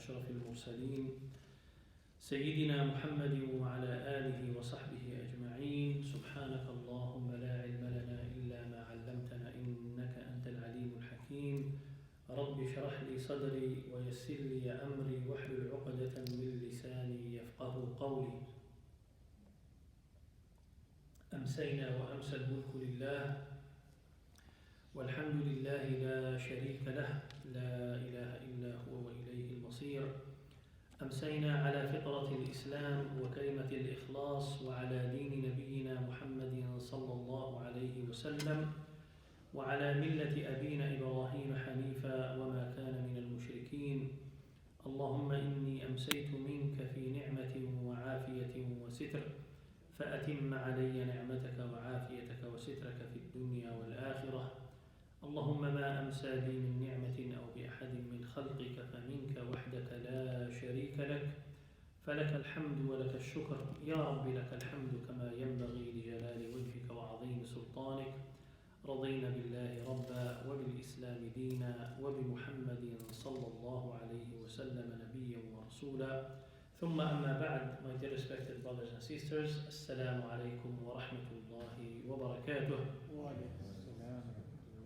أشرف المرسلين سيدنا محمد وعلى آله وصحبه أجمعين. سبحانك اللهم لا علم لنا إلا ما علمتنا إنك أنت العليم الحكيم. رب اشرح لي صدري ويسر لي أمري واحلل عقدة من لساني يفقه قولي. أمسينا وأمسى الملك لله والحمد لله لا شريك له لا إله إلا هو وإليه المصير. أمسينا على فطرة الإسلام وكلمة الإخلاص وعلى دين نبينا محمد صلى الله عليه وسلم وعلى ملة أبينا إبراهيم حنيفا وما كان من المشركين. اللهم إني أمسيت منك في نعمة وعافية وستر فأتم علي نعمتك وعافيتك وسترك في الدنيا والآخرة. اللهم ما أمسى بي من نعمة أو بأحد من خلقك فمنك وحدك لا شريك لك فلك الحمد ولك الشكر يا رب. لك الحمد كما ينبغي لجلال وجهك وعظيم سلطانك. رضينا بالله ربا وبالإسلام دينا وبمحمد صلى الله عليه وسلم نبيا ورسولا. ثم أما بعد, my dear respected brothers and sisters, Assalamu alaikum wa rahmatullahi wa barakatuh.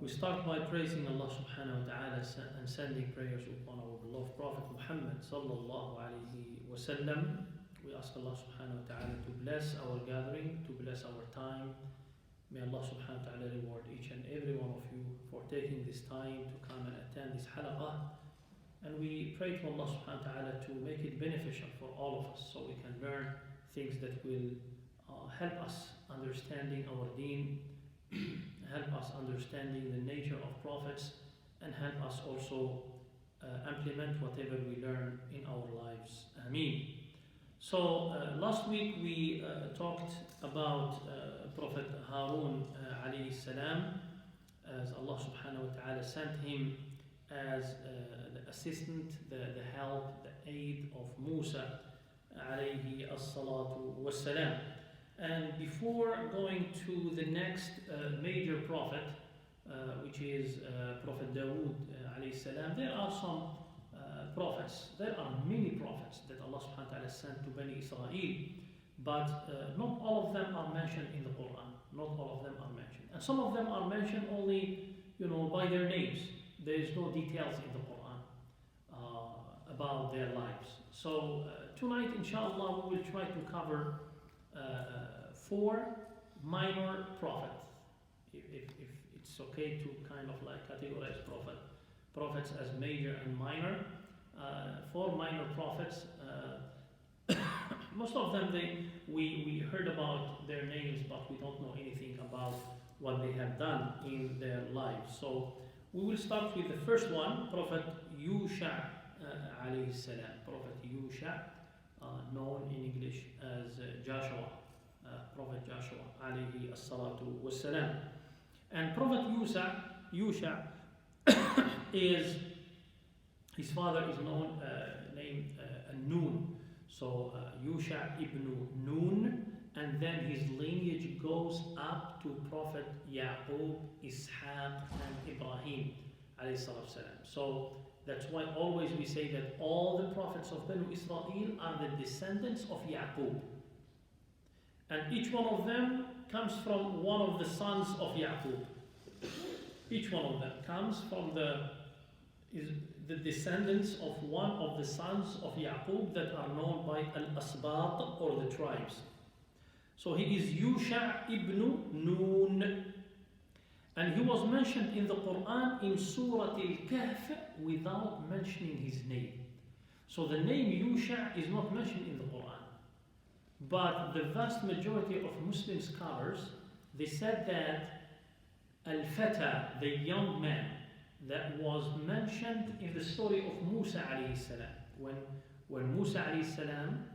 We start by praising Allah subhanahu wa ta'ala and sending prayers upon our beloved Prophet Muhammad sallallahu alayhi wa sallam. We ask Allah subhanahu wa ta'ala to bless our gathering, to bless our time. May Allah subhanahu wa ta'ala reward each and every one of you for taking this time to come and attend this halaqah. And we pray to Allah subhanahu wa ta'ala to make it beneficial for all of us so we can learn things that will help us understanding our deen, help us understanding the nature of prophets, and help us also implement whatever we learn in our lives. Ameen. So last week we talked about Prophet Harun alayhi salam, as Allah subhanahu wa ta'ala sent him as the assistant, the help, the aid of Musa alayhi as-salatu was-salam. And before going to the next major prophet, which is Prophet Dawood alayhi salam, there are some prophets. There are many prophets that Allah subhanahu wa ta'ala sent to Bani Israel, but not all of them are mentioned in the Quran. Not all of them are mentioned. And some of them are mentioned only, by their names. There is no details in the Quran about their lives. So tonight, inshallah, we will try to cover 4 minor prophets, if it's okay to kind of like categorize prophets as major and minor. 4 minor prophets. Most of them we heard about their names, but we don't know anything about what they have done in their lives. So we will start with the first one, Prophet Yusha alayhi salam. Prophet Yusha, known in English as Joshua, Prophet Joshua alayhi as-salatu was-salam. And Prophet Yusha is, his father is known, named Nun. So Yusha ibn Nun, and then his lineage goes up to Prophet Yaqub, Ishaq, and Ibrahim alayhi salatu salam. So that's why always we say that all the prophets of Banu Israel are the descendants of Yaqub. And each one of them comes from one of the sons of Yaqub. Each one of them comes from the descendants of one of the sons of Yaqub that are known by Al-Asbat, or the tribes. So he is Yusha ibn Nun. And he was mentioned in the Quran in Surah Al-Kahf without mentioning his name. So the name Yusha is not mentioned in the Quran. But the vast majority of Muslim scholars, they said that Al-Fata, the young man that was mentioned in the story of Musa alayhi salam, when Musa alayhi salam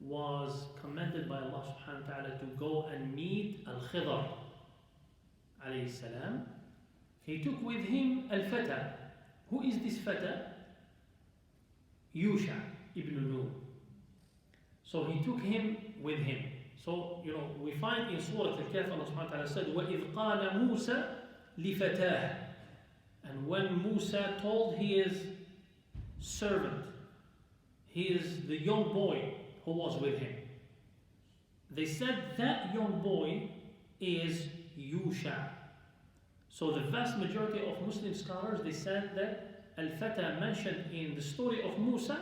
was commanded by Allah subhanahu wa ta'ala to go and meet Al-Khidr alayhi salam, he took with him Al-Fata. Who is this Fata? Yusha ibn Nun. So he took him with him. So, we find in Surah Al-Kahf, Allah subhanahu wa ta'ala said, وَإِذْ قَالَ مُوسَى لِفَتَاهِ. And when Musa told his servant, he is the young boy who was with him. They said that young boy is Yusha. So the vast majority of Muslim scholars, they said that Al-Fata mentioned in the story of Musa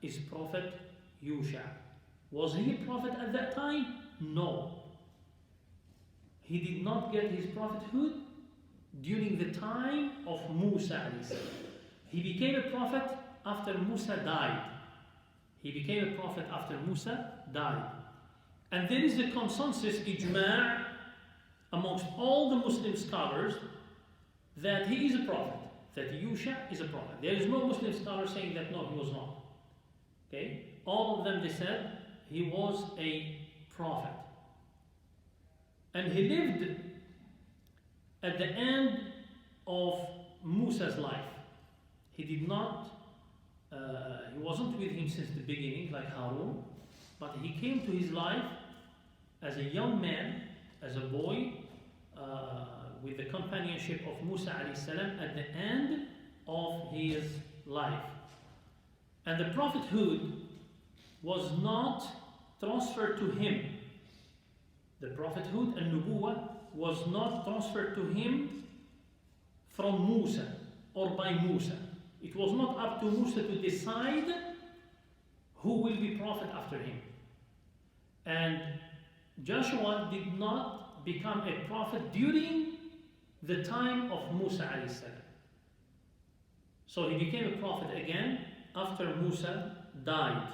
is Prophet Yusha. Was he a prophet at that time? No. He did not get his prophethood during the time of Musa. He became a prophet after Musa died. He became a prophet after Musa died. And there is a consensus, ijma' amongst all the Muslim scholars that he is a prophet, that Yusha is a prophet. There is no Muslim scholar saying that no, he was not. Okay? All of them, they said he was a prophet. And he lived at the end of Musa's life. He did not, he wasn't with him since the beginning like Harun, but he came to his life as a young man, as a boy, with the companionship of Musa alayhi salam at the end of his life. And the prophethood was not transferred to him. The prophethood and nubuwwah was not transferred to him from Musa or by Musa. It was not up to Musa to decide who will be prophet after him. And Joshua did not become a prophet during the time of Musa alayhi salam. So he became a prophet again after Musa died.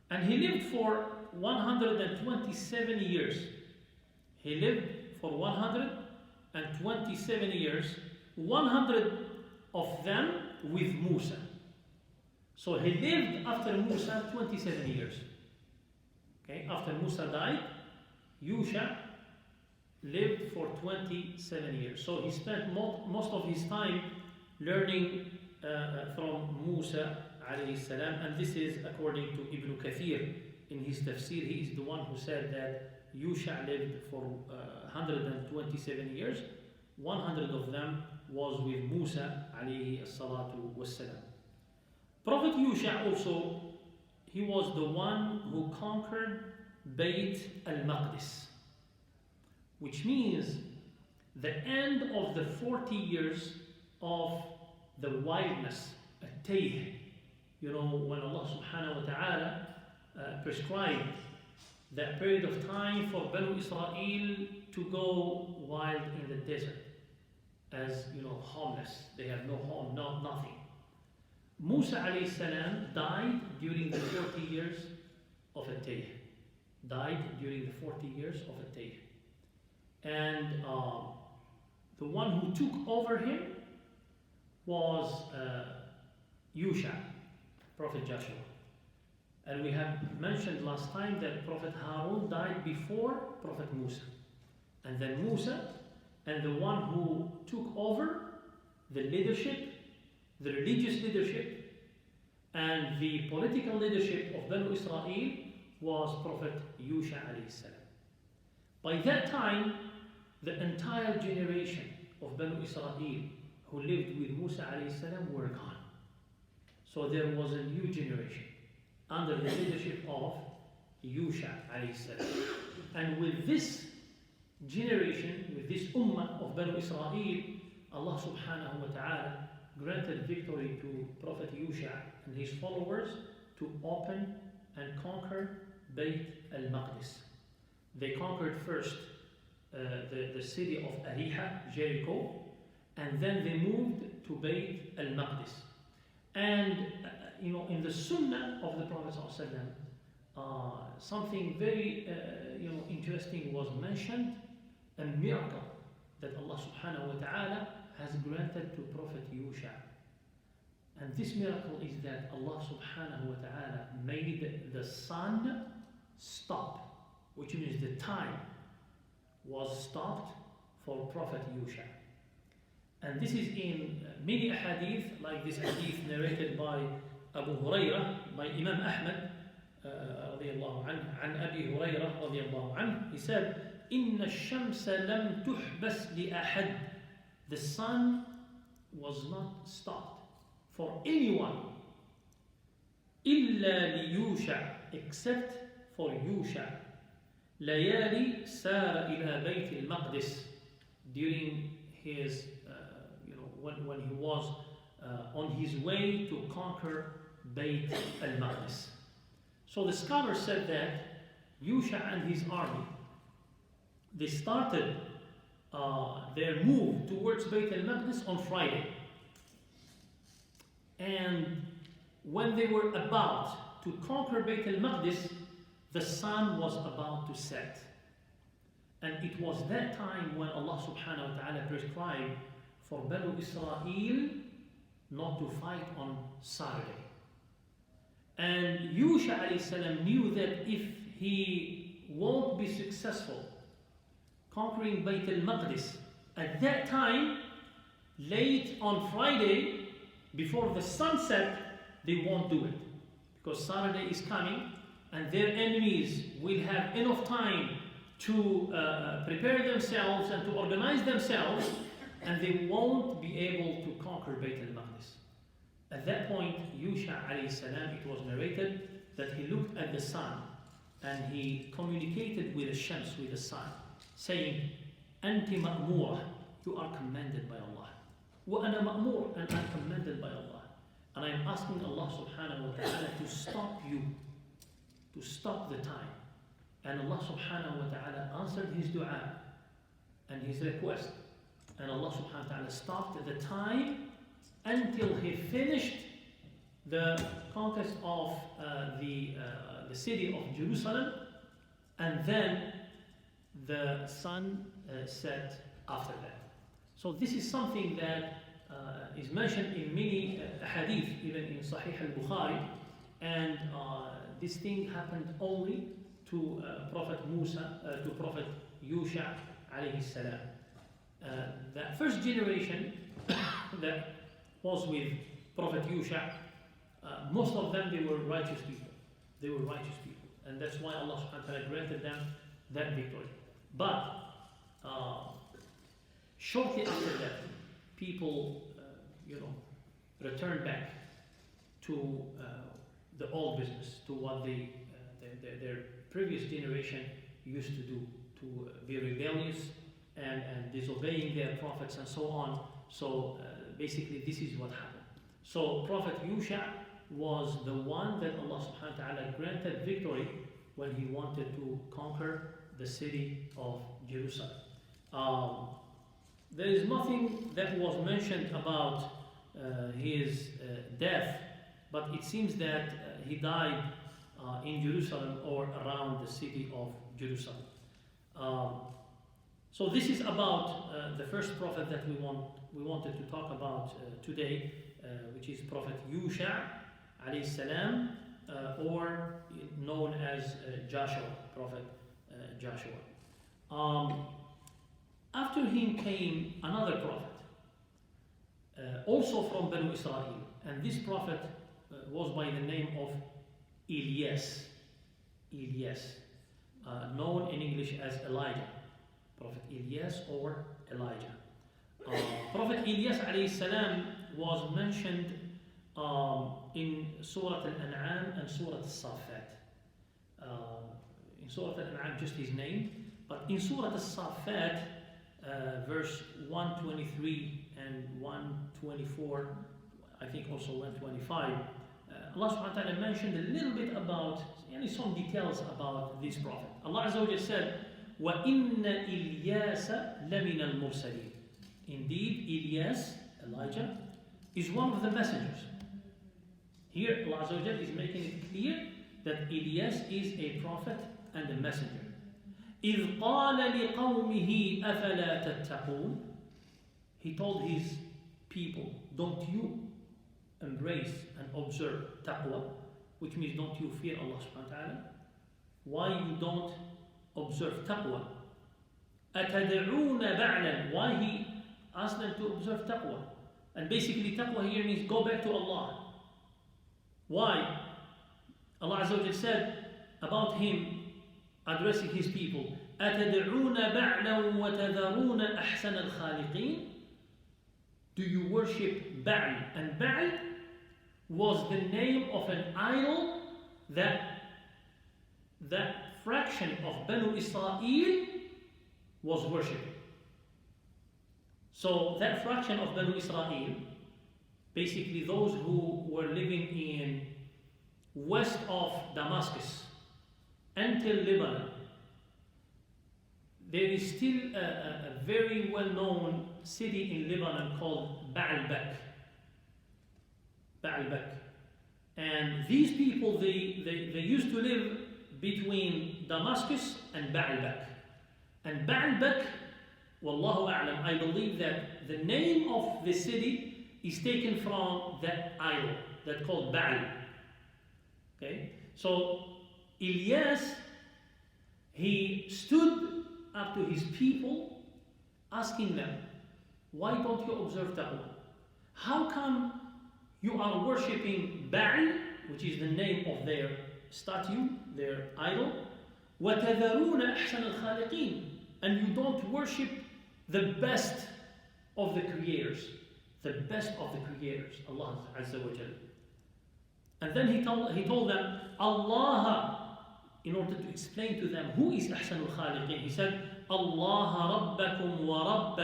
And he lived for 127 years. He lived for 127 years, 100 of them with Musa. So he lived after Musa 27 years. Okay, after Musa died, Yusha lived for 27 years. So he spent most of his time learning from Musa alayhi salam, and this is according to Ibn Kathir in his tafsir. He is the one who said that Yusha lived for 127 years. 100 of them was with Musa alayhi salatu wassalam. Prophet Yusha also, he was the one who conquered Bayt al-Maqdis, which means the end of the 40 years of the wildness, at-Tayh. You know, when Allah subhanahu wa ta'ala prescribed that period of time for Banu Israel to go wild in the desert as, you know, homeless. They have no home, nothing. Musa alayhi salam died during the 40 years of at-Tayh. Died during the 40 years of at-Tayh. And the one who took over him was Yusha, Prophet Joshua. And we have mentioned last time that Prophet Harun died before Prophet Musa. And then Musa, and the one who took over the leadership, the religious leadership, and the political leadership of Banu Israel was Prophet Yusha alayhi salam. By that time, the entire generation of Banu Israel who lived with Musa alayhi salam were gone. So there was a new generation under the leadership of Yusha alayhi salam. And with this generation, with this ummah of Banu Israel, Allah subhanahu wa ta'ala granted victory to Prophet Yusha and his followers to open and conquer Bayt al-Maqdis. They conquered first the city of Ariha, Jericho, and then they moved to Bayt al-Maqdis. And you know, in the Sunnah of the Prophet ﷺ, something very interesting was mentioned, a miracle that Allah subhanahu wa ta'ala has granted to Prophet Yusha. And this miracle is that Allah subhanahu wa ta'ala made the sun stop, which means the time was stopped for Prophet Yusha. And this is in many hadith, like this hadith narrated by Abu Hurairah, by Imam Ahmad, radiyallahu anhu, an Abi Hurairah, radiyallahu anhu. He said, إِنَّ الشَّمْسَ لَمْ تُحْبَسْ لِأَحَدٍ. The sun was not stopped for anyone. إلا ليوشع, except for Yusha, ليالي سار إلى بيت المقدس, during his, when he was on his way to conquer Bayt al-Maqdis. So the scholar said that Yusha and his army, they started their move towards Bayt al-Maqdis on Friday. And when they were about to conquer Bayt al-Maqdis, the sun was about to set. And it was that time when Allah subhanahu wa ta'ala prescribed for Banu Israel not to fight on Saturday. And Yusha alayhi salam knew that if he won't be successful conquering Bayt al-Maqdis at that time, late on Friday, before the sunset, they won't do it. Because Saturday is coming and their enemies will have enough time to prepare themselves and to organize themselves, and they won't be able to conquer Bayt al-Maqdis. At that point, Yusha alayhi salam, it was narrated that he looked at the sun and he communicated with the Shams, with the sun, saying, Anti ma'mura, you are commanded by Allah. Wa ana ma'mur, and I'm commanded by Allah. And I'm asking Allah subhanahu wa ta'ala to stop you, to stop the time. And Allah subhanahu wa ta'ala answered his dua and his request. And Allah subhanahu wa ta'ala stopped the time until he finished the conquest of the city of Jerusalem, and then the sun set after that. So this is something that is mentioned in many hadith, even in Sahih al-Bukhari, and this thing happened only to Prophet Musa, to Prophet Yusha alayhi salam. The first generation that was with Prophet Yusha, most of them, they were righteous people. They were righteous people. And that's why Allah subhanahu wa ta'ala granted them that victory. But shortly after that, people, returned back to the old business, to what their previous generation used to do, to be rebellious and disobeying their prophets and so on. So basically this is what happened. So Prophet Yusha was the one that Allah subhanahu wa ta'ala granted victory when he wanted to conquer the city of Jerusalem. There is nothing that was mentioned about his death, but it seems that he died in Jerusalem or around the city of Jerusalem. So this is about the first prophet that we wanted to talk about today, which is Prophet Yusha alayhi salam, or known as Joshua, Prophet Joshua. After him came another prophet, also from Banu Israel, and this prophet was by the name of Elias, known in English as Elijah, Prophet Elias or Elijah. Prophet Elias alayhi salam was mentioned in Surah Al-An'am and Surah Al-Saffat. In Surah Al-An'am, just his name, but in Surah Al-Saffat, verse 123 and 124, I think also 125, Allah subhanahu wa ta'ala mentioned a little bit about, some details about this prophet. Allah Azza wa Jalla said, وَإِنَّ إِلْيَاسَ لَمِنَ الْمُرْسَلِينَ. Indeed, Elias, Elijah, is one of the messengers. Here, Allah Azza wa Jalla is making it clear that Elias is a prophet and a messenger. إِذْ قَالَ لِقَوْمِهِ أَفَلَا تَتَّقُونَ. He told his people, don't you embrace and observe taqwa, which means don't you fear Allah subhanahu wa ta'ala? Why you don't observe taqwa? أَتَدْعُونَ بَعْلًا. Why he asked them to observe taqwa? And basically taqwa here means go back to Allah. Why? Allah Azza wa Jalla said about him, addressing his people, أَتَدْعُونَ بَعْلًا وَتَذَرُونَ أَحْسَنَ الْخَالِقِينَ. Do you worship Ba'al? And Ba'al was the name of an idol that fraction of Banu Israel was worshipping. So that fraction of Banu Israel, basically those who were living in west of Damascus until Lebanon, there is still a very well-known city in Lebanon called Baalbek. Baalbek. And these people, they used to live between Damascus and Baalbek. And Baalbek, Wallahu A'lam, I believe that the name of the city is taken from that idol that called Baal. Okay? So Ilyas, he stood up to his people asking them, why don't you observe Taqwa? How come you are worshipping Baal, which is the name of their statue, their idol, وَتَذَرُونَ أَحْسَنَ الْخَالِقِينَ, and you don't worship the best of the creators, the best of the creators, Allah Azza wa Jal. And then he told them, Allah, in order to explain to them who is Ahsanul Khaliqin, he said, Allah Rabbakum wa Rabba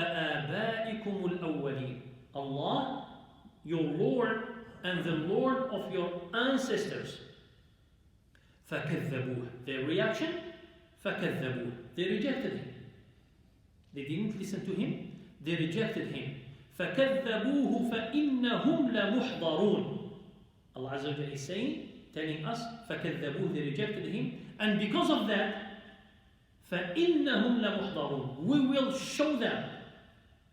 Abaikum al-Awwaleen. Allah, your Lord and the Lord of your ancestors. فَكَذَّبُوهُ. Their reaction? فَكَذَّبُوهُ. They rejected him. They didn't listen to him. They rejected him. فَكَذَّبُوهُ فَإِنَّهُمْ لَمُحْضَرُونَ. Allah Azza wa Jalla is saying, telling us, فَكَذَّبُوهُ. They rejected him. And because of that, فَإِنَّهُمْ لَمُحْضَرُونَ. We will show them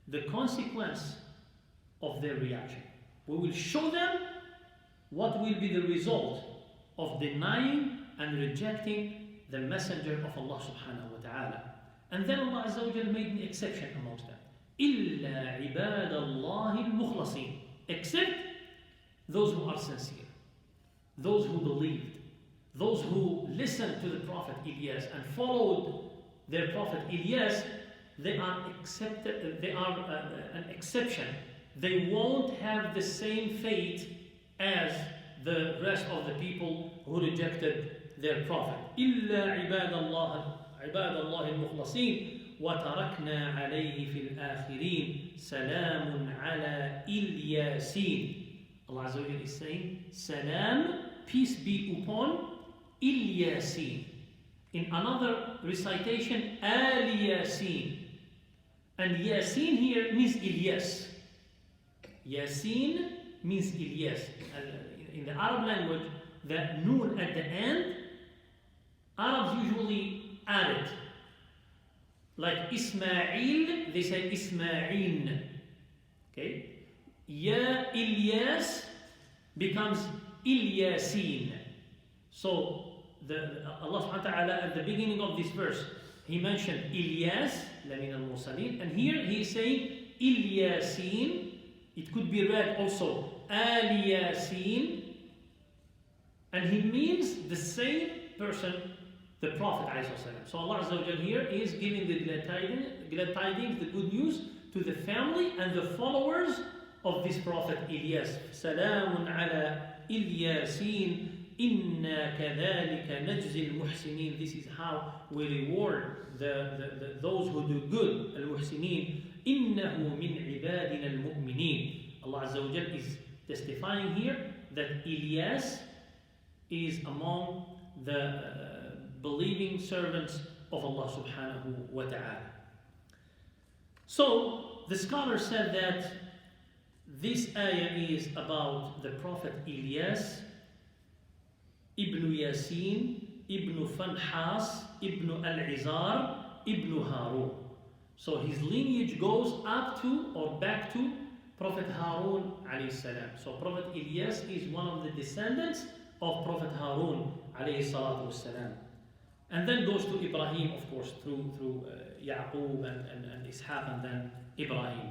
the consequence of their reaction. We will show them what will be the result of denying and rejecting the messenger of Allah subhanahu wa ta'ala. And then Allah Azza wa Jalla made an exception amongst them. إِلَّا عِبَادَ اللَّهِ الْمُخْلَصِينَ. Except those who are sincere, those who believed, those who listened to the Prophet Ilyas and followed their Prophet Ilyas, they are accepted. They are an exception. They won't have the same fate as the rest of the people who rejected their Prophet. إِلَّا عِبَادَ اللَّهِ الْمُخْلَصِينَ وَتَرَكْنَا عَلَيْهِ فِي الْآخِرِينَ سَلَامٌ عَلَى إِلْيَاسِينَ. Allah Azza wa Jalla is saying, Salam, peace be upon Ilyasin. In another recitation, Al-Yasin. And Yasin here means Ilyas. Yasin means Ilyas. In the Arab language, the noon at the end, Arabs usually add it. Like Ismail, they say Ismail. Okay? Ya Ilyas becomes Ilyasin. So Allah subhanahu wa ta'ala at the beginning of this verse, he mentioned Ilyas, Lamin al-Mursalin, and here he is saying Ilyasin. It could be read also Al-Yasin, and he means the same person, the Prophet ﷺ. So Allah Azza wa Jal here is giving the glad tidings, the good news to the family and the followers of this Prophet Ilyas. Salamun ala Ilyasin, inna kadhalika najzi al-muhsinin. This is how we reward those who do good, al-muhsinin. Innahu min ibadina al-mu'minin. Allah Azza wa Jal is testifying here that Ilyas is among the believing servants of Allah subhanahu wa ta'ala. So the scholar said that this ayah is about the Prophet Ilyas, Ibn Yasin, Ibn Fanhas, Ibn Al-Izar, Ibn Harun. So his lineage goes up to or back to Prophet Harun alayhi salam. So Prophet Ilyas is one of the descendants of Prophet Harun alayhi salatu wassalam. And then goes to Ibrahim, of course, through Yaqub and Ishaq and then Ibrahim.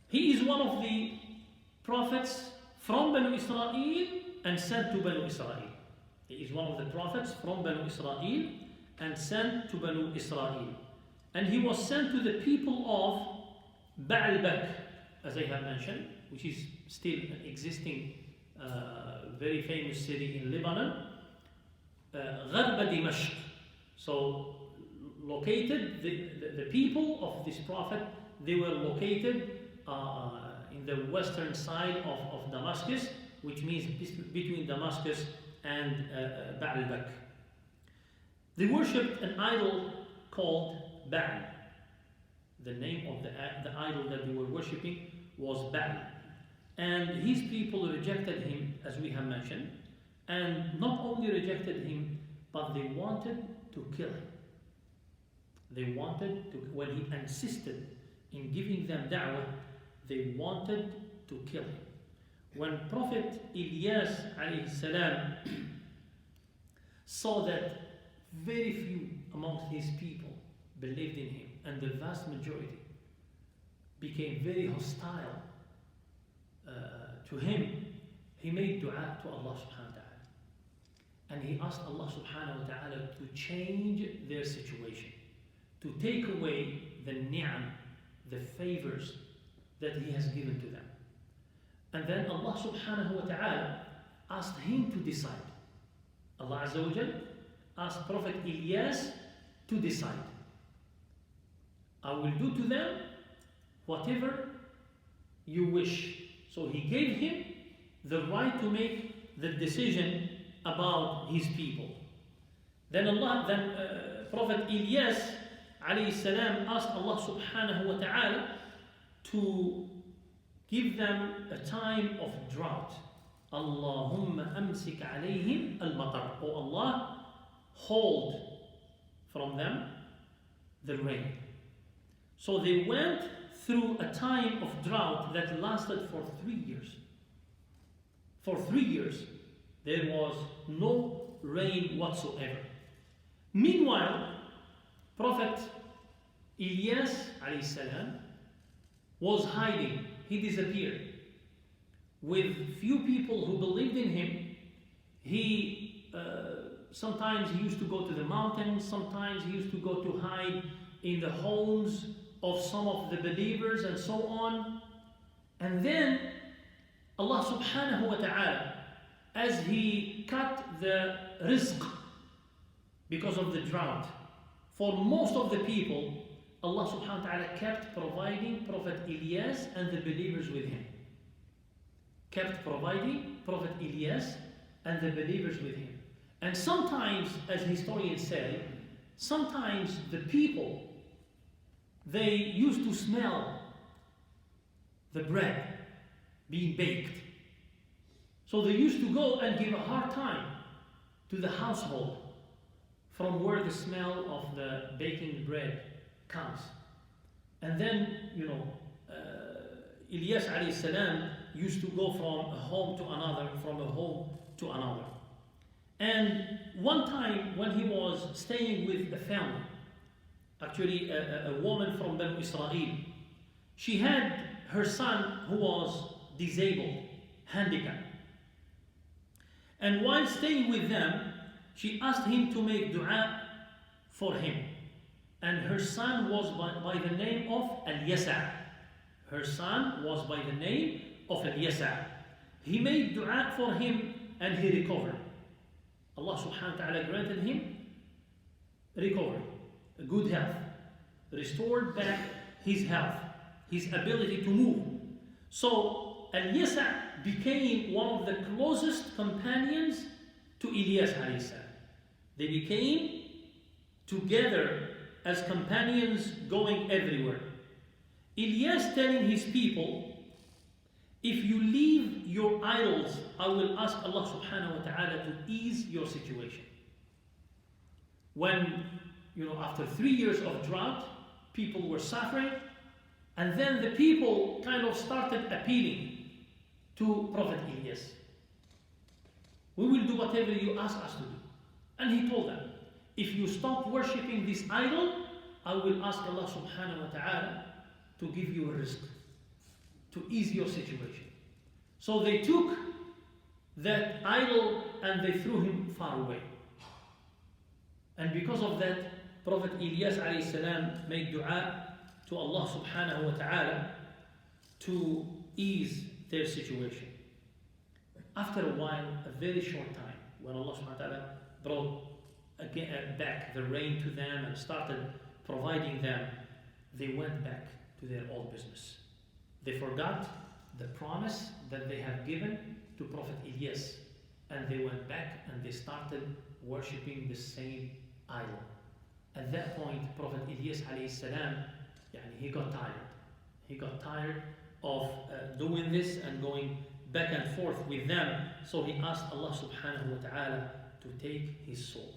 He is one of the prophets from Banu Israel and sent to Banu Israel. He is one of the prophets from Banu Israel and sent to Banu Israel. And he was sent to the people of Baalbek, as I have mentioned, which is still an existing very famous city in Lebanon, غرب دمشق. So located, the people of this prophet, they were located in the western side of Damascus, which means between Damascus and Baalbek. They worshipped an idol called Baal. The name of the idol that they were worshipping was Baal. And his people rejected him, as we have mentioned. And not only rejected him, but they wanted to kill him. They wanted to, when he insisted in giving them da'wah, they wanted to kill him. When Prophet Ilyas alayhi salam saw that very few amongst his people believed in him, and the vast majority became very hostile to him, he made dua to Allah subhanahu wa ta'ala. And he asked Allah subhanahu wa ta'ala to change their situation, to take away the ni'am, the favors that he has given to them. And then Allah subhanahu wa ta'ala asked him to decide. Allah Azza wa Jal asked Prophet Ilyas to decide. I will do to them whatever you wish. So he gave him the right to make the decision about his people. Then Prophet Ilyas alayhi salam asked Allah subhanahu wa ta'ala to give them a time of drought. Allahumma amsik alayhim al-matar. Oh Allah, hold from them the rain. So they went through a time of drought that lasted for 3 years. For 3 years, there was no rain whatsoever. Meanwhile, Prophet Ilyas alayhi salam was hiding. He disappeared. With few people who believed in him, he sometimes he used to go to the mountains, sometimes he used to go to hide in the homes of some of the believers and so on. And then Allah subhanahu wa ta'ala, as he cut the rizq because of the drought for most of the people, Allah subhanahu wa ta'ala kept providing Prophet Ilyas and the believers with him. Kept providing Prophet Ilyas and the believers with him. And sometimes, as historians say, sometimes the people, they used to smell the bread being baked. So they used to go and give a hard time to the household from where the smell of the baking bread comes. And then, Ilyas alayhi salam used to go from a home to another, from a home to another. And one time when he was staying with a family, actually a woman from Banu Israel, she had her son who was disabled, handicapped. And while staying with them, she asked him to make dua for him. And her son was by the name of Al-Yasa. Her son was by the name of Al-Yasa. He made dua for him and he recovered. Allah subhanahu wa ta'ala granted him recovery, good health, restored back his health, his ability to move. So Al-Yasa became one of the closest companions to Ilyas alayhi salam. They became together as companions going everywhere. Ilyas telling his people, if you leave your idols, I will ask Allah subhanahu wa ta'ala to ease your situation. When, after 3 years of drought, people were suffering, and then the people kind of started appealing to Prophet Ilyas. We will do whatever you ask us to do. And he told them, if you stop worshipping this idol, I will ask Allah subhanahu wa ta'ala to give you a rizq, to ease your situation. So they took that idol and they threw him far away. And because of that, Prophet Ilyas alayhi salam made dua to Allah subhanahu wa ta'ala to ease their situation. after a while, a very short time, when Allah subhanahu wa ta'ala brought back the rain to them and started providing them, they went back to their old business. They forgot the promise that they had given to Prophet Ilyas, and they went back and they started worshipping the same idol. At that point, Prophet Ilyas alayhi salam, he got tired. He got tired of doing this and going back and forth with them. So he asked Allah subhanahu wa ta'ala to take his soul.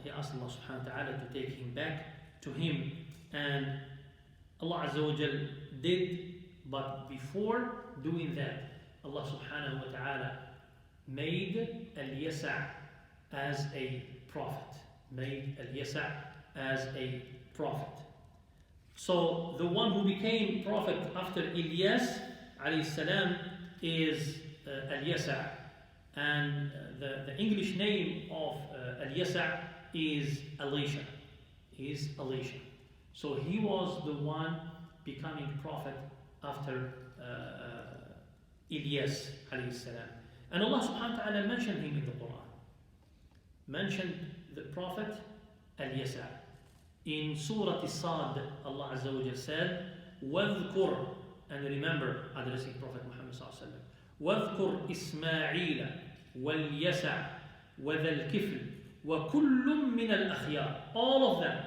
He asked Allah subhanahu wa ta'ala to take him back to him. And Allah Azza wa Jal did, but before doing that, Allah subhanahu wa ta'ala made Al-Yasa' as a prophet. Made Al-Yasa' as a prophet. So the one who became prophet after Ilyas alayhi salam is Al-Yasa'. And the English name of Al-Yasa' is Elisha. So he was the one becoming prophet after Ilyas alayhi salam. And Allah subhanahu wa ta'ala mentioned him in the Quran. Mentioned the prophet Al-Yasa'. In Surah As-Sad, Allah Azza wa Jal said, وَاذْكُرْ, and remember, addressing Prophet Muhammad sallallahu alaihi wasallam, وَاذْكُرْ إِسْمَاعِيلَ وَالْيَسَعَ وَذَا الْكِفْلِ وَكُلٌّ مِّنَ الْأَخْيَارِ. All of them,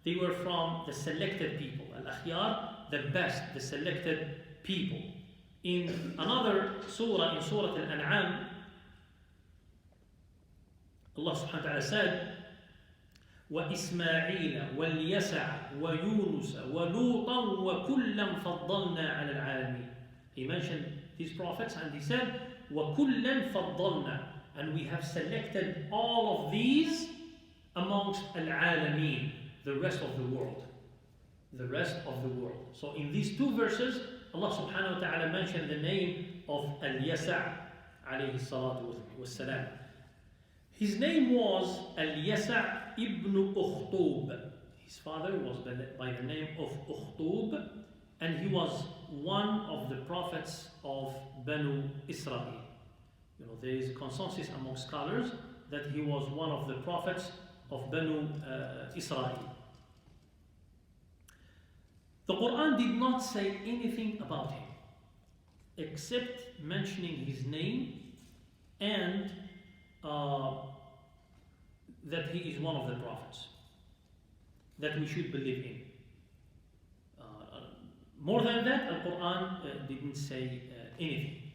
they were from the selected people. Al-Akhyar, the best, the selected people. In another surah, in Surah Al-An'am, Allah subhanahu wa ta'ala said, وَإِسْمَاعِيلَ وَالْيَسَعَ وَيُونُسَ وَلُوطًا وَكُلًّا فَضَّلْنَا عَلَى الْعَالَمِينَ. He mentioned these prophets and he said, وَكُلًّا فَضَّلْنَا, and we have selected all of these amongst al-alameen, the rest of the world. The rest of the world. So in these two verses, Allah subhanahu wa ta'ala mentioned the name of Al-Yasa' alayhi salatu wassalam. His name was Al-Yasa' ibn Ukhtub. His father was by the name of Ukhtub, and he was one of the prophets of Banu Israel. There is consensus among scholars that he was one of the prophets of Banu Israel. The Quran did not say anything about him except mentioning his name and that he is one of the prophets that we should believe in. More than that, the Quran didn't say anything.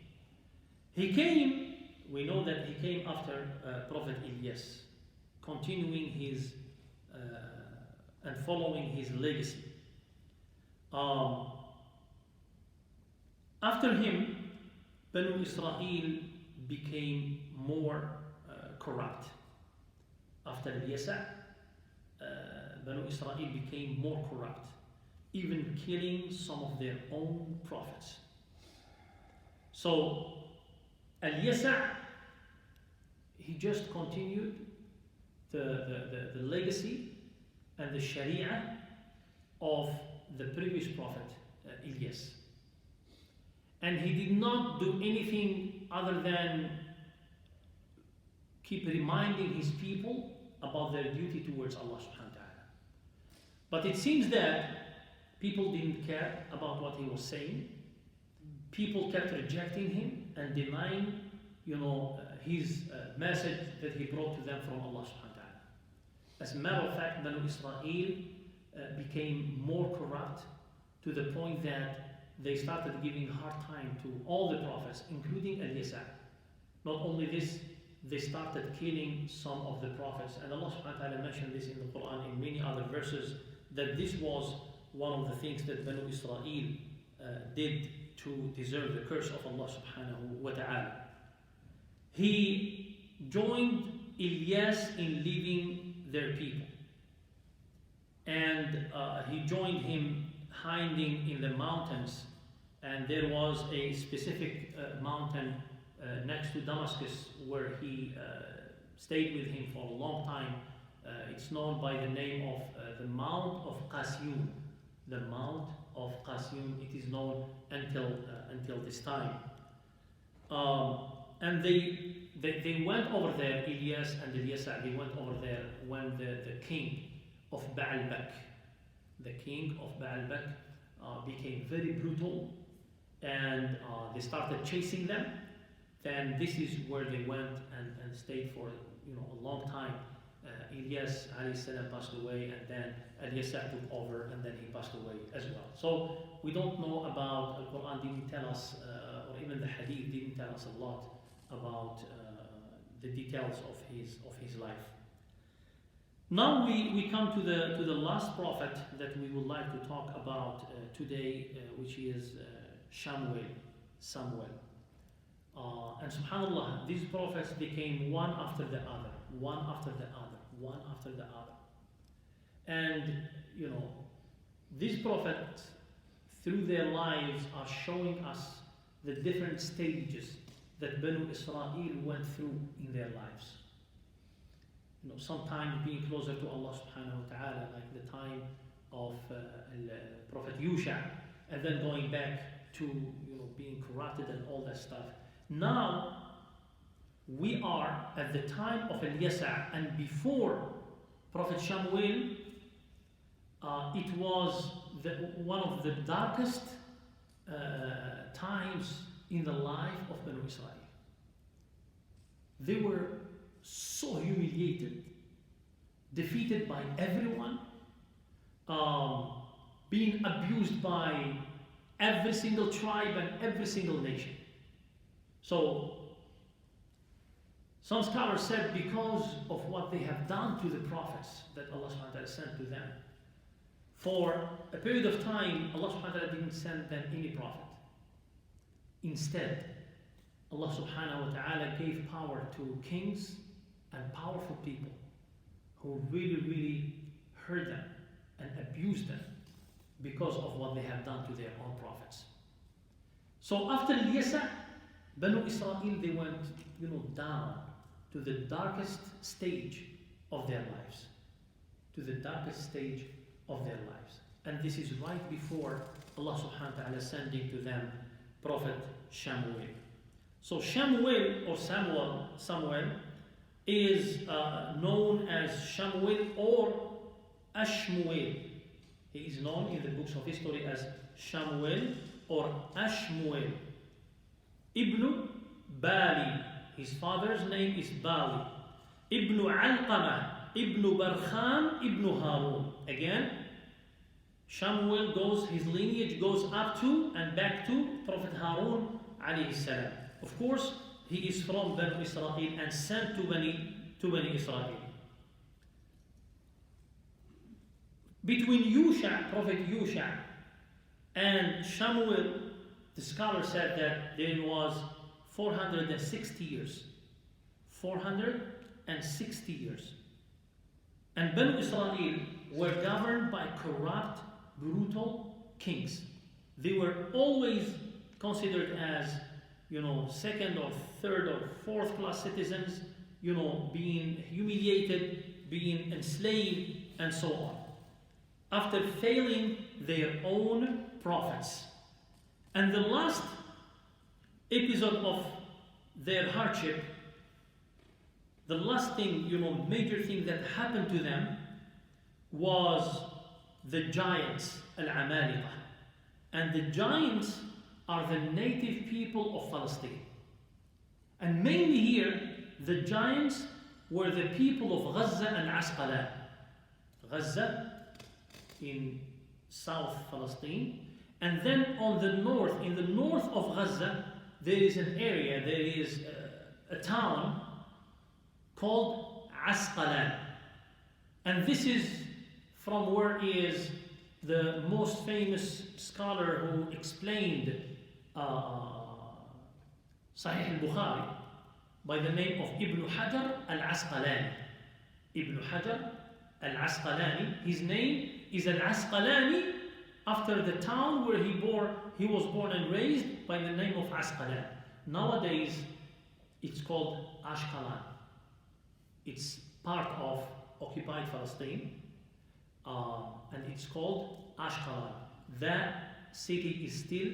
He came, we know that he came after Prophet Ilyas, continuing his and following his legacy. After him, Banu Israel became more corrupt. After Ilyas, Banu Israel became more corrupt, even killing some of their own prophets. So Ilyas, he just continued the legacy and the Sharia of the previous prophet Ilyas. And he did not do anything other than keep reminding his people about their duty towards Allah subhanahu wa ta'ala. But it seems that people didn't care about what he was saying. People kept rejecting him and denying, his message that he brought to them from Allah subhanahu wa ta'ala. As a matter of fact, Banu Israel became more corrupt to the point that they started giving hard time to all the prophets, including Ilyas. Not only this, they started killing some of the prophets. And Allah subhanahu wa ta'ala mentioned this in the Quran in many other verses, that this was one of the things that Banu Israel did to deserve the curse of Allah subhanahu wa ta'ala. He joined Ilyas in leaving their people. And he joined him hiding in the mountains. And there was a specific mountain next to Damascus where he stayed with him for a long time. It's known by the name of the Mount of Qasyun. The Mount of Qasyun, it is known until this time. And they went over there, Ilyas and Ilyasa, they went over there when the king of Baalbek, became very brutal, and they started chasing them. Then this is where they went and stayed for a long time. Ilyas alayhi salam passed away, and then Ilyasa took over, and then he passed away as well. So we don't know about Al-Quran didn't tell us, or even the Hadith didn't tell us a lot about the details of his life. Now we come to the last prophet that we would like to talk about today, which is Samuel. And subhanAllah, these prophets became one after the other. And these prophets, through their lives, are showing us the different stages that Banu Israel went through in their lives. Sometimes being closer to Allah subhanahu wa ta'ala, like the time of Prophet Yusha, and then going back to being corrupted and all that stuff. Now we are at the time of Ilyasa, and before Prophet Samuel, it was one of the darkest times in the life of Banu Israel. They were so humiliated, defeated by everyone, being abused by every single tribe and every single nation. So some scholars said because of what they have done to the prophets that Allah subhanahu wa ta'ala sent to them. For a period of time, Allah subhanahu wa ta'ala didn't send them any prophet. Instead, Allah subhanahu wa ta'ala gave power to kings and powerful people who really hurt them and abused them because of what they have done to their own prophets. So after Ilyasa, Banu Israel, they went down to the darkest stage of their lives. And this is right before Allah subhanahu wa ta'ala sending to them Prophet Samuel. So Samuel is known as Samuel or Ashmuel. He is known in the books of history as Samuel or Ashmuel. Ibn Bali, his father's name is Bali. Ibn Alqamah, Ibn Barkhan, Ibn Harun. Again, his lineage goes up to and back to Prophet Harun alayhi salam. Of course, he is from Banu Israel and sent to Bani Israel. Between Prophet Yusha and Samuel, the scholar said that there was 460 years. 460 years. And Banu Israel were governed by corrupt, brutal kings. They were always considered as, second or third or fourth class citizens, being humiliated, being enslaved, and so on. After failing their own prophets. And the last episode of their hardship, the last thing, major thing that happened to them was the giants, Al-Amalika. And the giants are the native people of Palestine. And mainly here, the giants were the people of Gaza and Asqalan. Gaza in South Palestine, and then in the north of Gaza, there is an area, there is a town called Asqalan. And this is from where is the most famous scholar who explained Sahih al-Bukhari by the name of Ibn Hajar al-Asqalani. Ibn Hajar al-Asqalani, his name is al-Asqalani after the town where he was born and raised by the name of Asqalan. Nowadays, it's called Ashqalan. It's part of occupied Palestine, and it's called Ashqalan. That city is still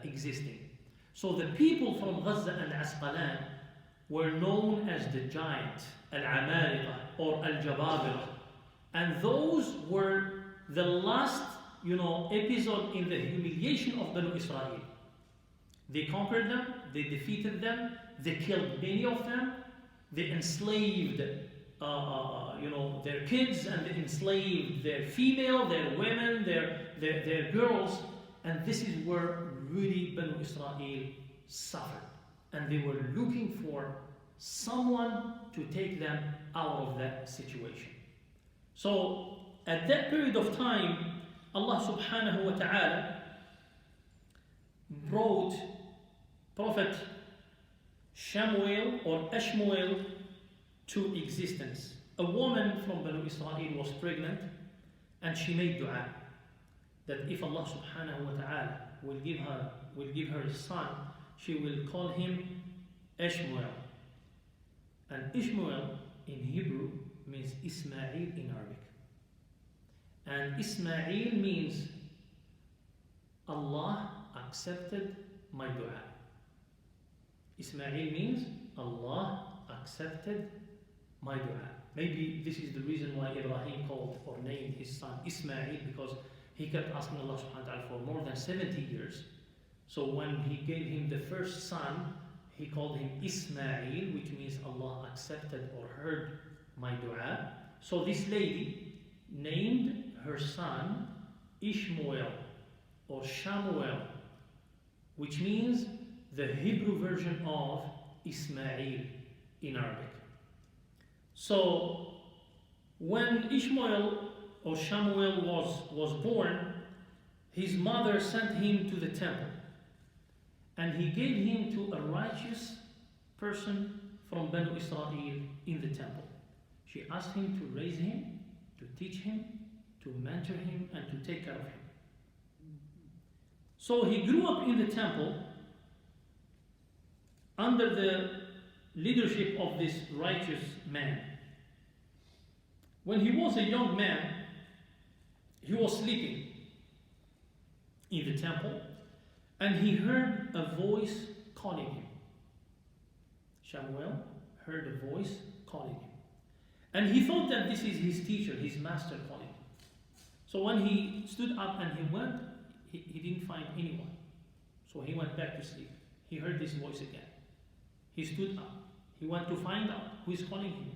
existing. So the people from Gaza and Asqalan were known as the giant, Al-Amalika or Al-Jababira. And those were the last, episode in the humiliation of Banu Israel. They conquered them, they defeated them, they killed many of them, they enslaved their kids, and they enslaved their female, their women, their girls, and this is where really Banu Israel suffered. And they were looking for someone to take them out of that situation. So at that period of time, Allah subhanahu wa ta'ala brought Prophet Shamuel or Ashmuel to existence. A woman from Banu Israel was pregnant, and she made dua that if Allah subhanahu wa ta'ala will give her a son, she will call him Ishmael. And Ishmael in Hebrew means Ismail in Arabic. And Ismail means Allah accepted my dua. Ismail means Allah accepted my dua. Maybe this is the reason why Ibrahim called or named his son Ismail, because he kept asking Allah subhanahu wa ta'ala for more than 70 years. So when he gave him the first son, he called him Ismail, which means Allah accepted or heard my dua. So this lady named her son Ishmael or Shamuel, which means the Hebrew version of Ismail in Arabic. So when Ishmael or Shamuel was born, his mother sent him to the temple, and he gave him to a righteous person from Banu Israel in the temple. She asked him to raise him, to teach him, to mentor him, and to take care of him. So he grew up in the temple under the leadership of this righteous man. When he was a young man, he was sleeping in the temple, and he heard a voice calling him. Shamuel heard a voice calling him. And he thought that this is his teacher, his master calling him. So when he stood up and he went, he didn't find anyone. So he went back to sleep. He heard this voice again. He stood up. He went to find out who is calling him.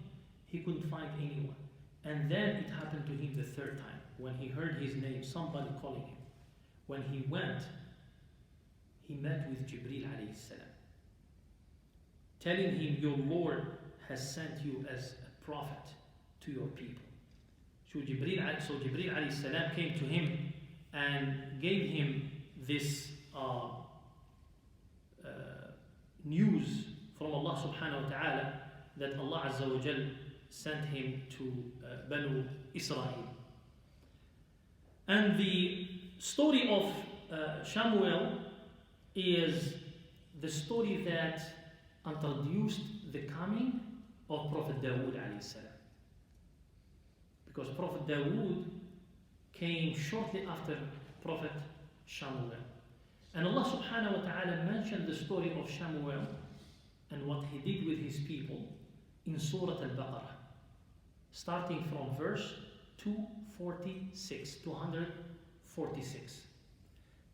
He couldn't find anyone. And then it happened to him the third time, when he heard his name, somebody calling him. When he went, he met with Jibreel alayhi salam, telling him, your Lord has sent you as a prophet to your people. So Jibreel alayhi salam came to him and gave him this news from Allah subhanahu wa ta'ala, that Allah azza wa jal sent him to Banu Israel. And the story of Shamuel is the story that introduced the coming of Prophet Dawood alayhi salam. Because Prophet Dawood came shortly after Prophet Shamuel. And Allah subhanahu wa ta'ala mentioned the story of Shamuel and what he did with his people in Surah Al-Baqarah, starting from verse 246.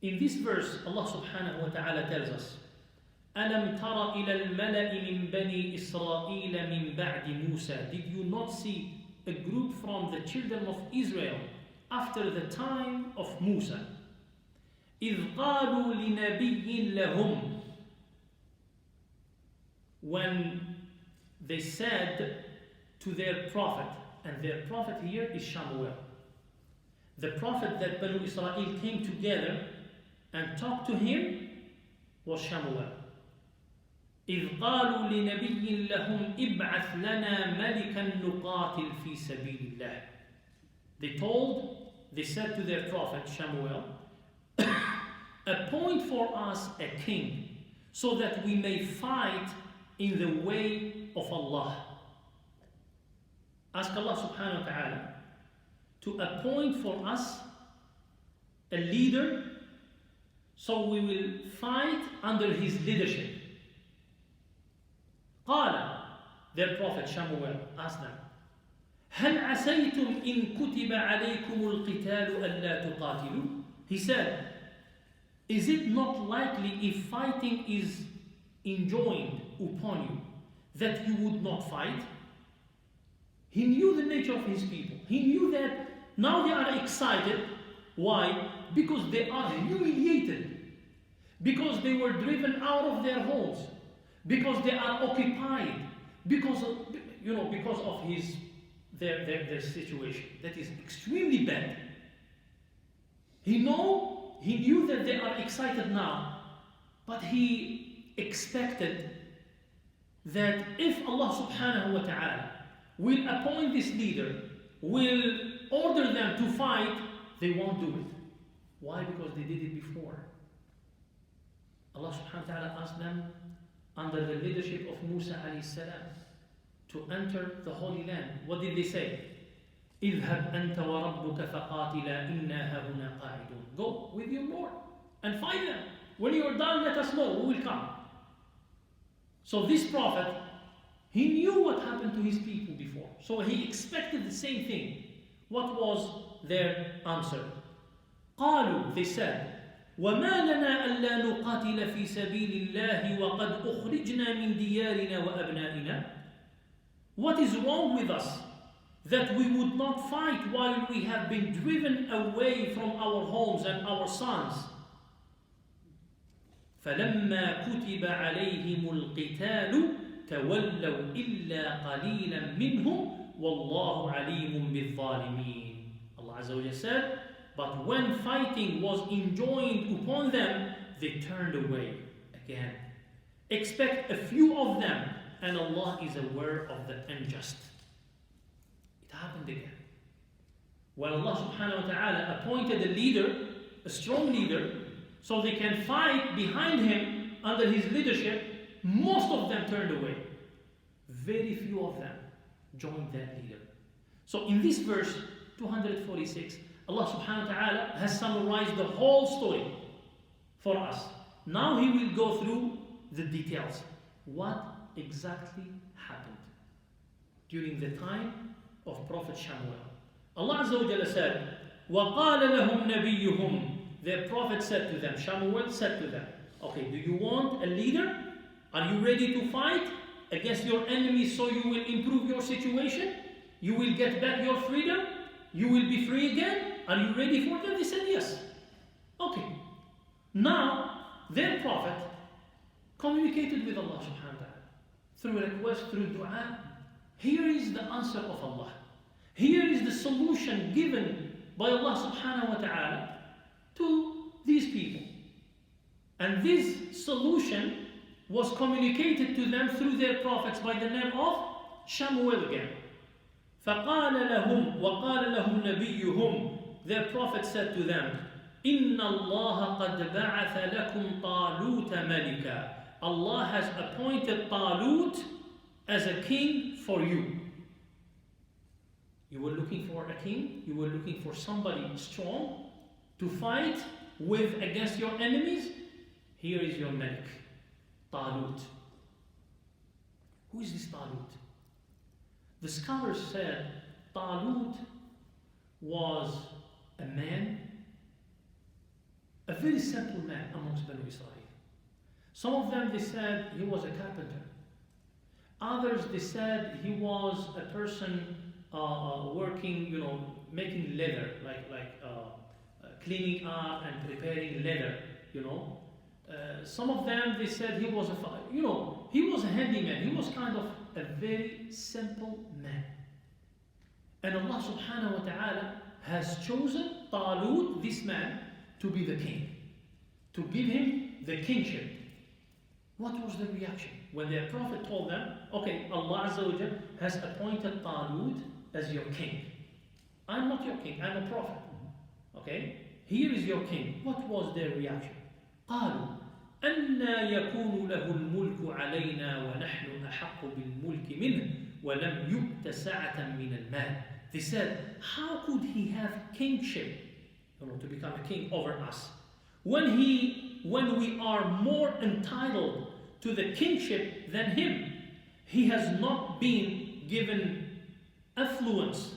In this verse, Allah subhanahu wa ta'ala tells us, أَلَمْ تَرَ إِلَى الْمَلَإِ مِنْ بَنِي إِسْرَائِيلَ مِنْ بَعْدِ مُوسَى. Did you not see a group from the children of Israel after the time of Musa? إِذْ قَالُوا لِنَبِيٍّ لَهُمْ. When they said to their prophet, and their prophet here is Shamuel, the prophet that Banu Israel came together and talked to him was Shamuel. إِذْ قَالُوا لِنَبِيٍّ لَهُمْ إِبْعَثْ لَنَا مَلِكًا نُقَاتِلْ فِي سَبِيلِ اللَّهِ. They said to their prophet Shamuel, appoint for us a king, so that we may fight in the way of Allah. Ask Allah subhanahu wa ta'ala to appoint for us a leader, So we will fight under his leadership. قال, their prophet Shamuel asked them, هل عسيتم إن كتب عليكم القتال ألا تقاتلوا? He said, is it not likely if fighting is enjoined upon you that you would not fight? He knew the nature of his people. He knew that now they are excited. Why? Because they are humiliated. Because they were driven out of their homes. Because they are occupied. Because of, their situation. That is extremely bad. He knew that they are excited now, but he expected that if Allah subhanahu wa ta'ala will appoint this leader, will order them to fight, they won't do it. Why? Because they did it before. Allah subhanahu wa ta'ala asked them under the leadership of Musa alayhi salam to enter the Holy Land. What did they say? اذهب أنت وربك فقاتلا إنا هنا قاعدون. Go with your Lord and fight them. When you are done, let us know. We will come. So this prophet, he knew what happened to his people before. So he expected the same thing. What was their answer? قالوا, they said, وما لنا ألا نقاتل في سبيل الله وقد أخرجنا من ديارنا وأبنائنا. What is wrong with us that we would not fight while we have been driven away from our homes and our sons? فلما كتب عليهم القتال تولوا إلا قليلا منهم والله عليم بالظالمين. Allah Azza wa Jalla said, but when fighting was enjoined upon them, they turned away again. Expect a few of them, and Allah is aware of the unjust. It happened again. When Allah subhanahu wa ta'ala appointed a leader, a strong leader, so they can fight behind him under his leadership, most of them turned away. Very few of them joined that leader. So in this verse 246, Allah subhanahu wa ta'ala has summarized the whole story for us. Now he will go through the details. What exactly happened during the time of Prophet Shamuel? Allah Azza wa Jalla said, وَقَالَ لَهُمْ نَبِيُّهُمْ. Their prophet said to them, Shamuel said to them, okay, do you want a leader? Are you ready to fight against your enemies so you will improve your situation? You will get back your freedom? You will be free again? Are you ready for them? They said yes. Okay. Now, their prophet communicated with Allah subhanahu wa ta'ala through request, through dua. Here is the answer of Allah. Here is the solution given by Allah subhanahu wa ta'ala to these people. And this solution was communicated to them through their prophets by the name of Shamuel again. فَقَالَ لَهُمْ وَقَالَ لَهُمْ نَبِيُّهُمْ. Their prophet said to them, إِنَّ اللَّهَ قَدْ بَعَثَ لَكُمْ طَالُوتَ مَلِكًا. Allah has appointed Talut as a king for you. You were looking for a king? You were looking for somebody strong to fight with against your enemies? Here is your Malik, Talut. Who is this Talut? The scholars said Talut was a man, a very simple man amongst Banu Israel. Some of them, they said he was a carpenter. Others, they said he was a person working, making leather, like cleaning up and preparing leather, Some of them, they said he was he was a handyman. He was kind of a very simple man. And Allah subhanahu wa ta'ala has chosen Talut, this man, to be the king, to give him the kingship. What was the reaction? When their prophet told them, okay, Allah Azza wa Jalla has appointed Talut as your king. I'm not your king, I'm a prophet. Okay? Here is your king. What was their reaction? قالوا أَنَّا يَكُونُ لَهُ الْمُلْكُ عَلَيْنَا وَنَحْنُ أَحَقُّ بِالْمُلْكِ مِنْهُ وَلَمْ يُؤْتَ سَعَةً مِنَ الْمَالِ. They said, how could he have kingship, to become a king over us, when he when we are more entitled to the kingship than him. He has not been given affluence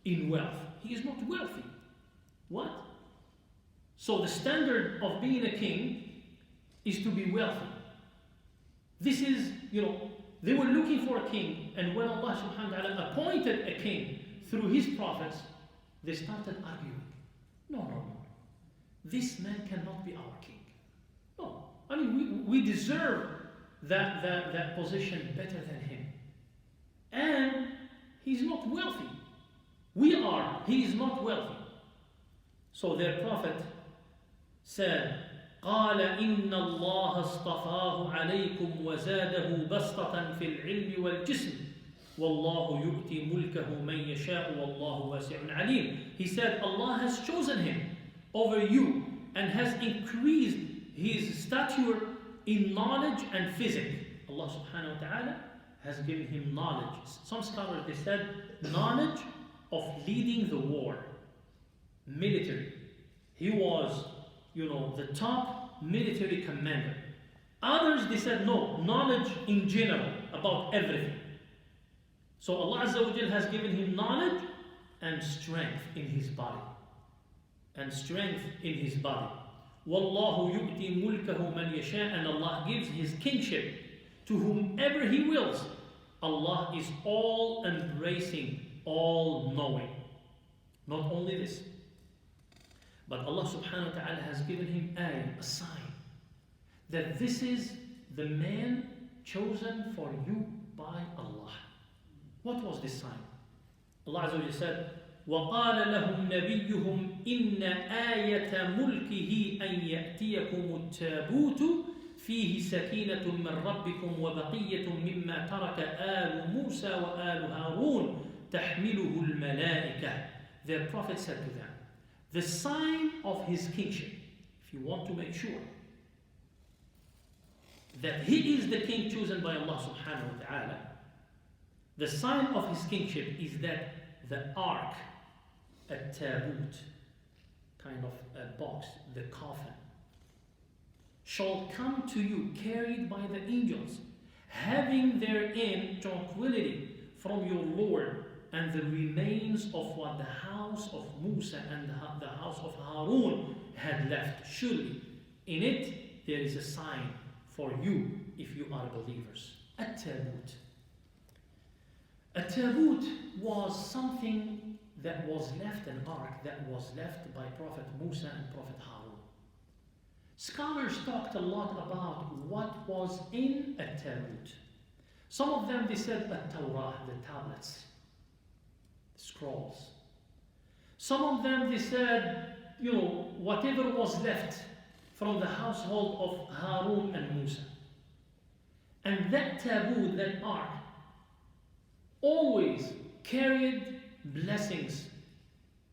in wealth. He is not wealthy. What? So the standard of being a king is to be wealthy. This is, they were looking for a king, and when Allah subhanahu wa ta'ala appointed a king through his prophets, they started arguing. No. This man cannot be our king. No. I mean, we deserve that position better than him. And he's not wealthy. We are. He is not wealthy. So their prophet said, قال إن الله اصطفاه عليكم وزاده بسطة في العلم والجسم والله يؤتي ملكه من يشاء والله واسع عليم. He said, Allah has chosen him over you and has increased his stature in knowledge and physics. Allah subhanahu wa ta'ala has given him knowledge. Some scholars, they said, knowledge of leading the war, military. He was, the top military commander. Others, they said, no, knowledge in general about everything. So Allah Azza wa Jal has given him knowledge and strength in his body. Wallahu yu'ti mulkahu man yasha, and Allah gives his kingship to whomever he wills. Allah is all embracing, all knowing. Not only this, but Allah subhanahu wa ta'ala has given him a sign that this is the man chosen for you by Allah. What was this sign? Allah Azza wa Jalla said, وَقَالَ لَهُمْ نَبِيُّهُمْ إِنَّ آيَةَ مُلْكِهِ أَنْ يَأْتِيَكُمُ التَّابُوتُ فِيهِ سَكِينَةٌ مِّن رَبِّكُمْ وَبَقِيَّةٌ مِّمَّا تَرَكَ آلُ مُوسَى وَآلُ هَارُونَ تَحْمِلُهُ الْمَلَائِكَةُ. Their prophet said to them, the sign of his kingship, if you want to make sure that he is the king chosen by Allah subhanahu wa ta'ala, the sign of his kingship is that the ark, a taboot, kind of a box, the coffin, shall come to you carried by the angels, having therein tranquility from your Lord and the remains of what the house of Musa and the house of Harun had left. Surely in it there is a sign for you if you are believers. A taboot. A taboot was something that was left, an ark that was left by Prophet Musa and Prophet Harun. Scholars talked a lot about what was in a taboot. Some of them, they said a Torah, the tablets, scrolls. Some of them, they said, whatever was left from the household of Harun and Musa. And that taboot, that ark, always carried blessings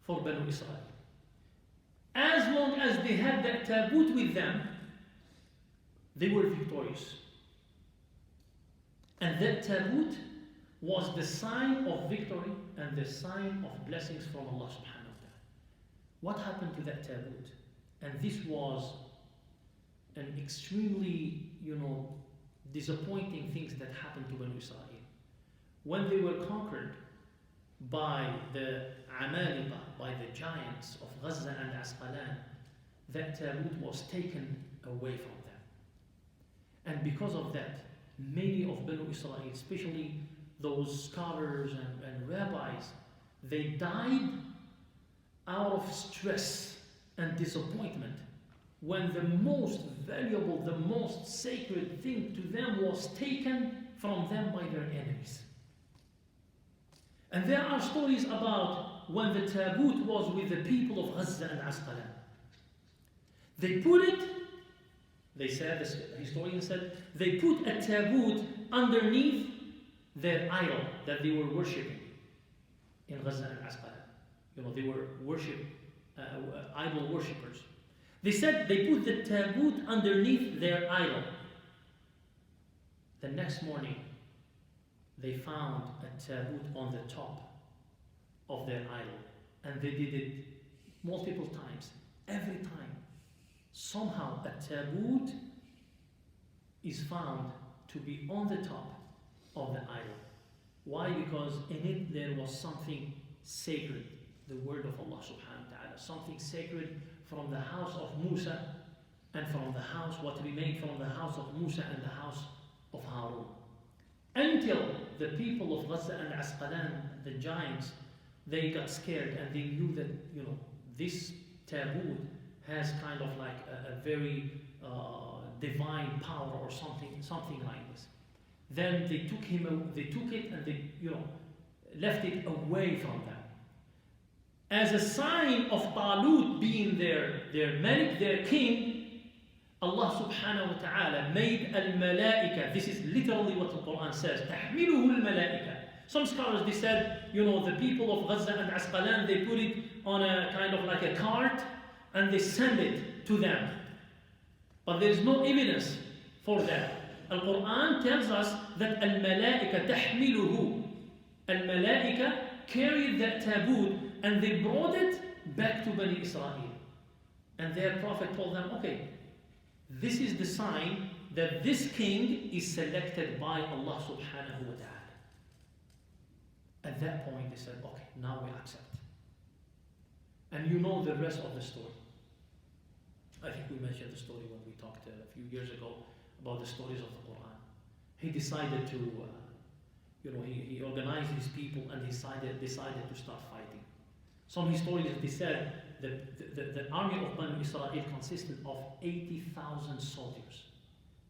for Banu Israel. As long as they had that taboot with them, they were victorious. And that taboot was the sign of victory and the sign of blessings from Allah subhanahu wa ta'ala. What happened to that taboot? And this was an extremely, disappointing things that happened to Banu Israel. When they were conquered by the Amalika, by the giants of Gaza and Asqalan, that taboot was taken away from them. And because of that, many of Banu Israel, especially those scholars and rabbis, they died out of stress and disappointment when the most valuable, the most sacred thing to them was taken from them by their enemies. And there are stories about when the taboot was with the people of Gaza and Asqalan. They put it, they said, the historian said, they put a taboot underneath their idol that they were worshipping in Gaza and Asqalan. They were idol worshippers. They said they put the taboot underneath their idol. The next morning, they found a taboot on the top of their idol. And they did it multiple times. Every time somehow a taboo is found to be on the top of the idol. Why? Because in it there was something sacred, the word of Allah subhanahu wa ta'ala, something sacred from the house of Musa and from the house, what remained from the house of Musa and the house of Harun. Until the people of Gaza and Asqalan, the giants, they got scared and they knew that, this taboo has kind of like a very divine power or something like this. Then they took it and they, left it away from them. As a sign of Talut being their malik, their king, Allah subhanahu wa ta'ala made al-malaika. This is literally what the Quran says. تحمله الملائكة. Some scholars, they said, the people of Gaza and Asqalan, they put it on a kind of like a cart and they send it to them. But there is no evidence for that. Al-Quran tells us that al-malaika تحمله. Al-malaika carried that taboo and they brought it back to Bani Israel. And their prophet told them, okay, this is the sign that this king is selected by Allah subhanahu wa ta'ala. At that point they said, okay, now we accept. And you know the rest of the story. I think we mentioned the story when we talked a few years ago about the stories of the Quran. He decided to, he organized his people and decided to start fighting. Some historians, they said that the army of Bani Israel consisted of 80,000 soldiers.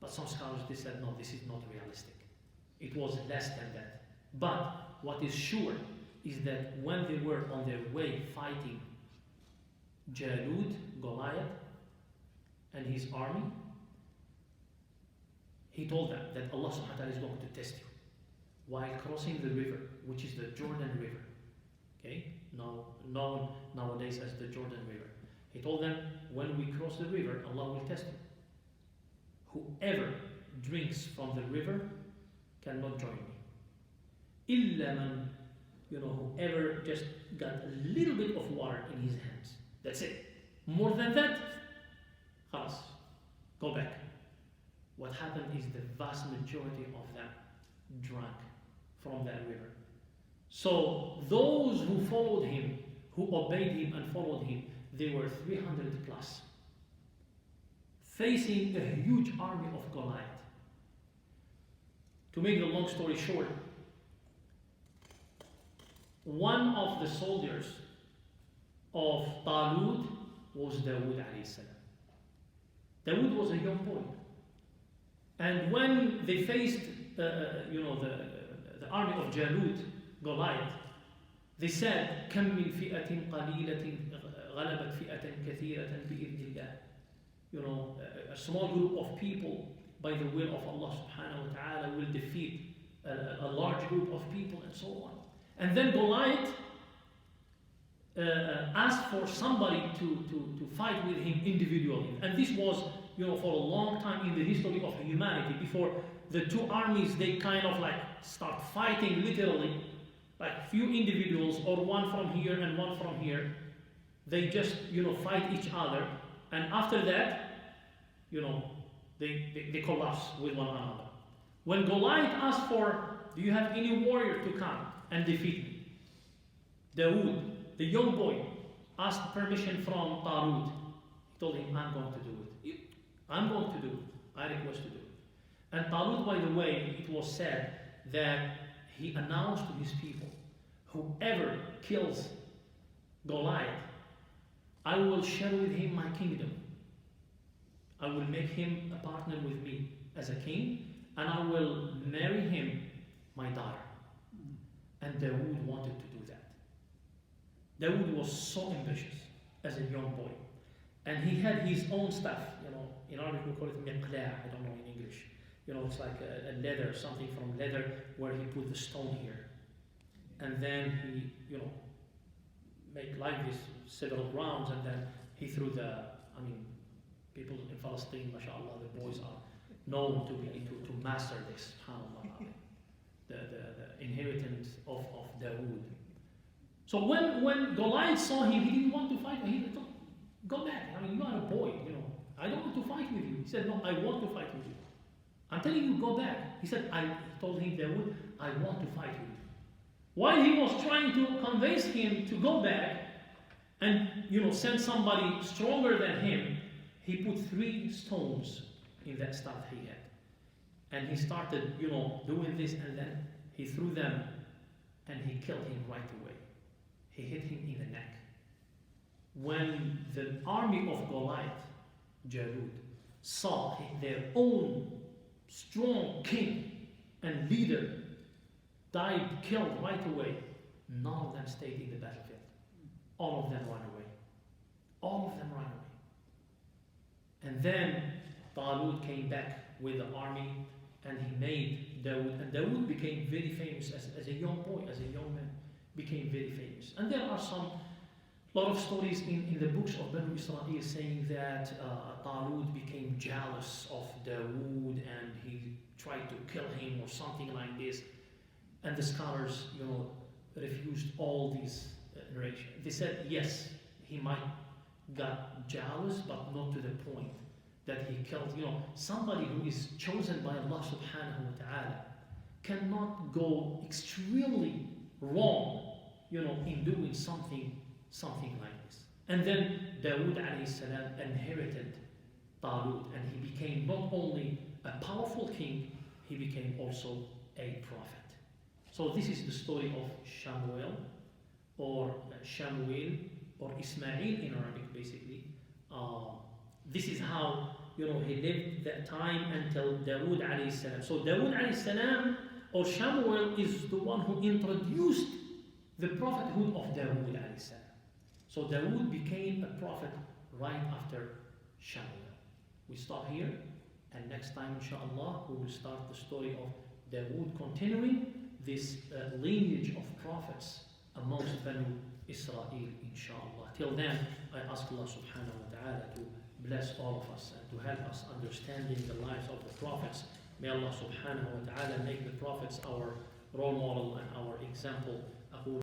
But some scholars, they said, no, this is not realistic. It was less than that. But what is sure is that when they were on their way fighting Jalut, Goliath, and his army, he told them that Allah subhanahu wa ta'ala is going to test you while crossing the river, which is the Jordan River. Okay? Now known nowadays as the Jordan River. He told them, when we cross the river, Allah will test you. Whoever drinks from the river cannot join me. Illa man, whoever just got a little bit of water in his hands. That's it. More than that, khalas, go back. What happened is the vast majority of them drank from that river. So those who followed him, who obeyed him and followed him, they were 300 plus, facing a huge army of Goliath. To make the long story short, one of the soldiers of Talut was Dawood alayhi salam. Dawood was a young boy. And when they faced the army of Jalut, Goliath, they said, كم من فئة قليلة غلبت فئة كثيرة بإذن الله. A small group of people, by the will of Allah subhanahu wa ta'ala, will defeat a large group of people, and so on. And then Goliath asked for somebody to fight with him individually. And this was, for a long time in the history of humanity, before the two armies, they kind of like start fighting literally, like few individuals, or one from here and one from here. They just, fight each other. And after that, they collapse with one another. When Goliath asked for, do you have any warrior to come and defeat me? Dawood, the young boy, asked permission from Talut. He told him, I'm going to do it. I'm going to do it. I request to do it. And Talut, by the way, it was said that he announced to his people, whoever kills Goliath, I will share with him my kingdom. I will make him a partner with me as a king, and I will marry him my daughter. And Dawood wanted to do that. Dawood was so ambitious as a young boy. And he had his own stuff, in Arabic we call it miqla', I don't know in English. It's like a leather, something from leather, where he put the stone here. And then he, make like this several rounds, and then he threw people in Palestine, mashallah, the boys are known to master this, subhanAllah, the inheritance of Dawood. So when Goliath saw him, he didn't want to fight him. He thought, go back. You are a boy, I don't want to fight with you. He said, no, I want to fight with you. I'm telling you, go back. He said, I told him, Dawood, I want to fight with you. While he was trying to convince him to go back and send somebody stronger than him, he put 3 stones in that staff he had. And he started, doing this, and then he threw them and he killed him right away. He hit him in the neck. When the army of Goliath, Jalut, saw their own strong king and leader died, killed right away, none of them stayed in the battlefield. All of them ran away. All of them ran away. And then Talut came back with the army and he made Dawood. And Dawood became very famous as a young boy, as a young man, became very famous. And there are lot of stories in the books of Banu Israel saying that Talut became jealous of Dawood and he tried to kill him or something like this. And the scholars, refused all these narrations. They said, yes, he might got jealous, but not to the point that he killed. Somebody who is chosen by Allah subhanahu wa ta'ala cannot go extremely wrong, in doing something like this. And then Dawood alayhi salam inherited Talut, and he became not only a powerful king, he became also a prophet. So this is the story of Shamuel, or Shamuel, or Ismail in Arabic, basically. This is how he lived that time until Dawood alayhi salam. So Dawood alayhi salam, or Shamuel, is the one who introduced the prophethood of Dawood alayhi salam. So Dawood became a prophet right after Shamuel. We stop here, and next time, inshallah, we will start the story of Dawood, continuing this lineage of prophets amongst Banu Israel, inshallah. Till then, I ask Allah subhanahu wa ta'ala to bless all of us and to help us understanding the lives of the prophets. May Allah subhanahu wa ta'ala make the prophets our role model and our example.